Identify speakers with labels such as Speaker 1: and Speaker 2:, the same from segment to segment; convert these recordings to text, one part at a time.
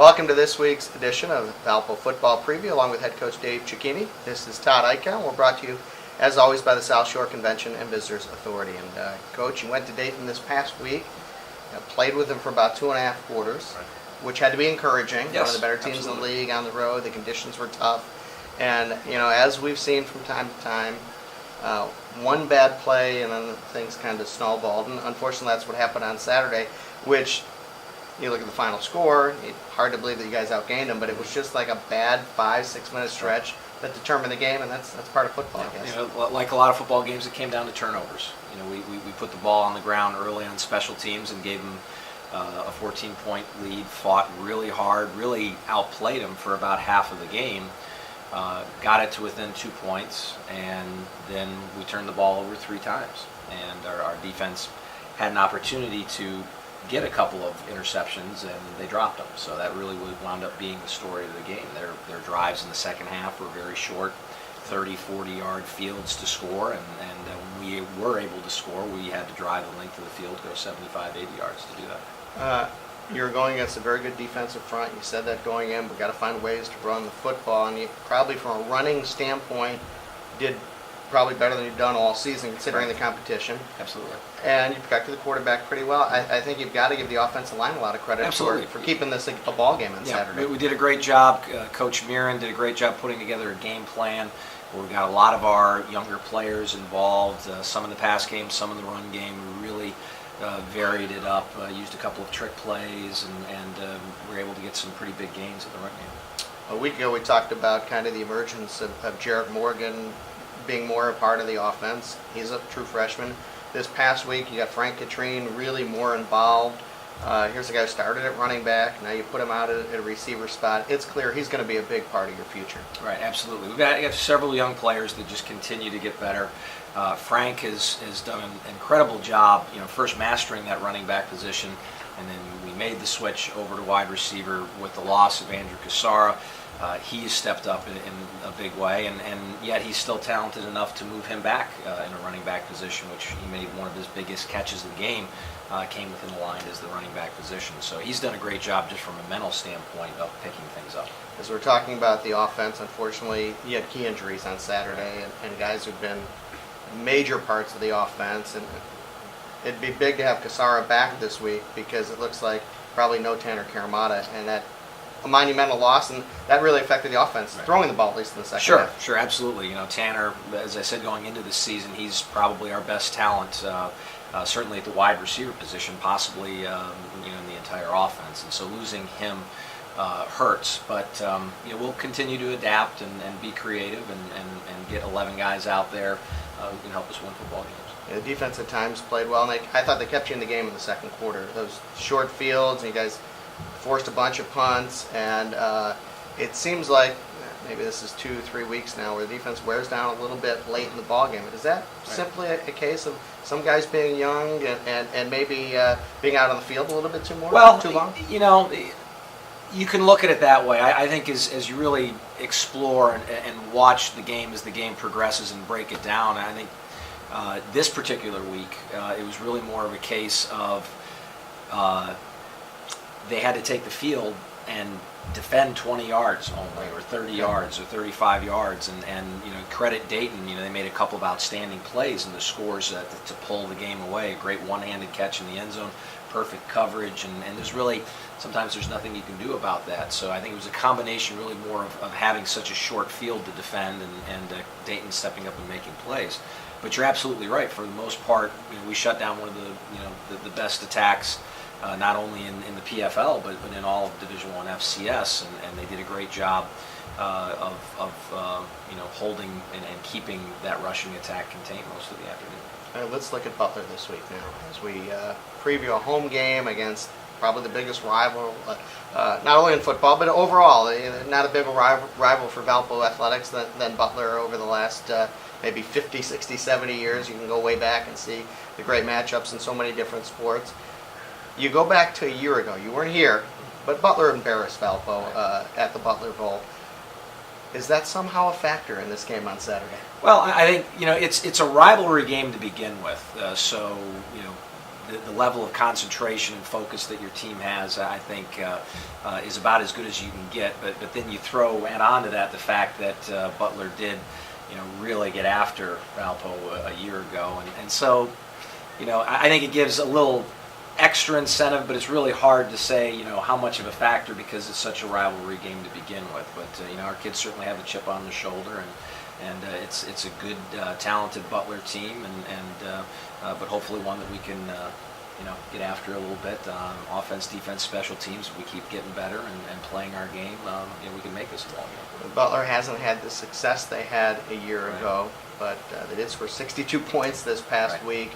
Speaker 1: Welcome to this week's edition of Valpo Football Preview, along with head coach Dave Cicchini. This is Todd Eichel. We're brought to you, as always, by the South Shore Convention and Visitors Authority. And Coach, you went to Dayton this past week, played with them for about 2.5 quarters, which had to be encouraging.
Speaker 2: Yes,
Speaker 1: one of the better teams in the league on the road. The conditions were tough. And, as we've seen from time to time, one bad play and then things kind of snowballed. And unfortunately, that's what happened on Saturday, which... You look at the final score, it's hard to believe that you guys outgained them, but it was just like a bad 5-6 minute stretch that determined the game, and that's part of football, I guess.
Speaker 2: Like a lot of football games, it came down to turnovers. We put the ball on the ground early on special teams and gave them a 14-point lead, fought really hard, really outplayed them for about half of the game, got it to within 2 points, and then we turned the ball over 3 times. And our defense had an opportunity to get a couple of interceptions, and they dropped them. So that really wound up being the story of the game. Their drives in the second half were very short, 30, 40-yard fields to score, and when we were able to score, we had to drive the length of the field, go 75, 80 yards to do that.
Speaker 1: You're going against a very good defensive front. You said that going in, but got to find ways to run the football, and you probably, from a running standpoint, did probably better than you've done all season, considering the competition.
Speaker 2: Absolutely.
Speaker 1: And you protected the quarterback pretty well. I think you've got to give the offensive line a lot of credit for keeping this a ball game on Saturday.
Speaker 2: We did a great job. Coach Mirren did a great job putting together a game plan. We've got a lot of our younger players involved, some in the pass game, some in the run game. We really varied it up, used a couple of trick plays, and were able to get some pretty big gains in the run game.
Speaker 1: A week ago we talked about kind of the emergence of Jarrett Morgan being more a part of the offense. He's a true freshman. This past week, you got Frank Katrine really more involved. Here's a guy who started at running back. Now you put him out at a receiver spot. It's clear he's going to be a big part of your future.
Speaker 2: Right, absolutely. We've got several young players that just continue to get better. Frank has done an incredible job, first mastering that running back position, and then we made the switch over to wide receiver with the loss of Andrew Cassara. He's stepped up in a big way, and yet he's still talented enough to move him back in a running back position, which he made one of his biggest catches of the game, came within the line as the running back position. So he's done a great job just from a mental standpoint of picking things up.
Speaker 1: As we're talking about the offense, unfortunately, you had key injuries on Saturday, and guys who've been major parts of the offense, and it'd be big to have Cassara back this week because it looks like probably no Tanner Karamata, and that a monumental loss, and that really affected the offense, throwing the ball at least in the second half.
Speaker 2: Sure, absolutely. Tanner, as I said, going into this season, he's probably our best talent, certainly at the wide receiver position, possibly in the entire offense. And so losing him hurts, but we'll continue to adapt and be creative and get 11 guys out there who can help us win football games.
Speaker 1: The defense at times played well, and I thought they kept you in the game in the second quarter. Those short fields, and you guys forced a bunch of punts, and it seems like maybe this is 2-3 weeks now where the defense wears down a little bit late in the ball game. Is that simply a case of some guys being young and maybe being out on the field a little bit too long?
Speaker 2: You can look at it that way. I think as you really explore and watch the game as the game progresses and break it down, I think this particular week it was really more of a case of they had to take the field and defend 20 yards only, or 30 yards, or 35 yards, and credit Dayton. They made a couple of outstanding plays in the scores to pull the game away. A great one-handed catch in the end zone, perfect coverage, and sometimes there's nothing you can do about that. So I think it was a combination really more of having such a short field to defend and Dayton stepping up and making plays. But you're absolutely right. For the most part, we shut down one of the best attacks. Not only in the PFL, but in all of Division I FCS, and they did a great job of holding and keeping that rushing attack contained most of the afternoon.
Speaker 1: Let's look at Butler this week now, as we preview a home game against probably the biggest rival, not only in football, but overall. Not a bigger rival for Valpo athletics than Butler over the last maybe 50, 60, 70 years. You can go way back and see the great matchups in so many different sports. You go back to a year ago. You weren't here, but Butler embarrassed Valpo at the Butler Bowl. Is that somehow a factor in this game on Saturday?
Speaker 2: Well, I think it's a rivalry game to begin with. So the level of concentration and focus that your team has, I think, is about as good as you can get. But then you add on to that the fact that Butler did, really get after Valpo a year ago, and so, I think it gives a little extra incentive, but it's really hard to say, how much of a factor because it's such a rivalry game to begin with. But our kids certainly have a chip on their shoulder, and it's a good, talented Butler team, but hopefully one that we can, get after a little bit. Offense, defense, special teams. If we keep getting better and playing our game, we can make this a ball game.
Speaker 1: Butler hasn't had the success they had a year
Speaker 2: Right.
Speaker 1: ago, but they did score 62 points this past
Speaker 2: Right.
Speaker 1: week.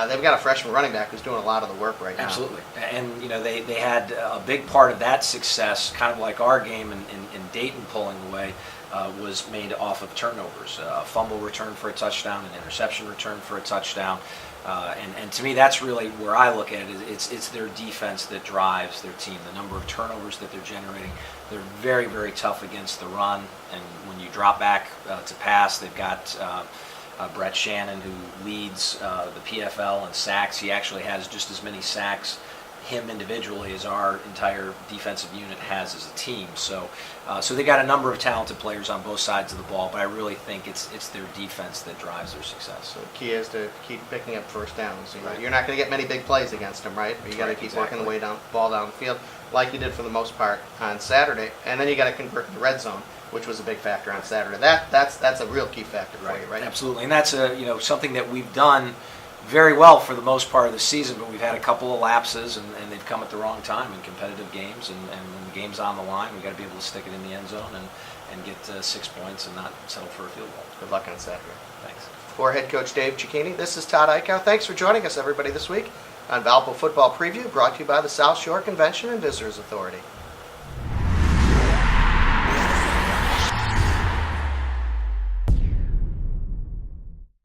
Speaker 1: They've got a freshman running back who's doing a lot of the work right now.
Speaker 2: Absolutely. And, they had a big part of that success, kind of like our game in Dayton pulling away, was made off of turnovers. A fumble return for a touchdown, an interception return for a touchdown. And to me, that's really where I look at it. It's their defense that drives their team. The number of turnovers that they're generating. They're very, very tough against the run. And when you drop back to pass, they've got Brett Shannon, who leads the PFL in sacks. He actually has just as many sacks, him individually, as our entire defensive unit has as a team. So they got a number of talented players on both sides of the ball, but I really think it's their defense that drives their success.
Speaker 1: So the key is to keep picking up first downs.
Speaker 2: Right.
Speaker 1: You're not going to get many big plays against them, right? But you got to
Speaker 2: Right,
Speaker 1: keep
Speaker 2: exactly.
Speaker 1: working the way ball down the field, like you did for the most part on Saturday. And then you got to convert the red zone, which was a big factor on Saturday. That's a real key factor for you, right?
Speaker 2: Absolutely, and that's something that we've done very well for the most part of the season, but we've had a couple of lapses, and they've come at the wrong time in competitive games, and when the game's on the line, we've got to be able to stick it in the end zone and get 6 points and not settle for a field goal.
Speaker 1: Good luck on Saturday.
Speaker 2: Thanks.
Speaker 1: For head coach Dave Cicchini, this is Todd Eichow. Thanks for joining us, everybody, this week on Valpo Football Preview, brought to you by the South Shore Convention and Visitors Authority.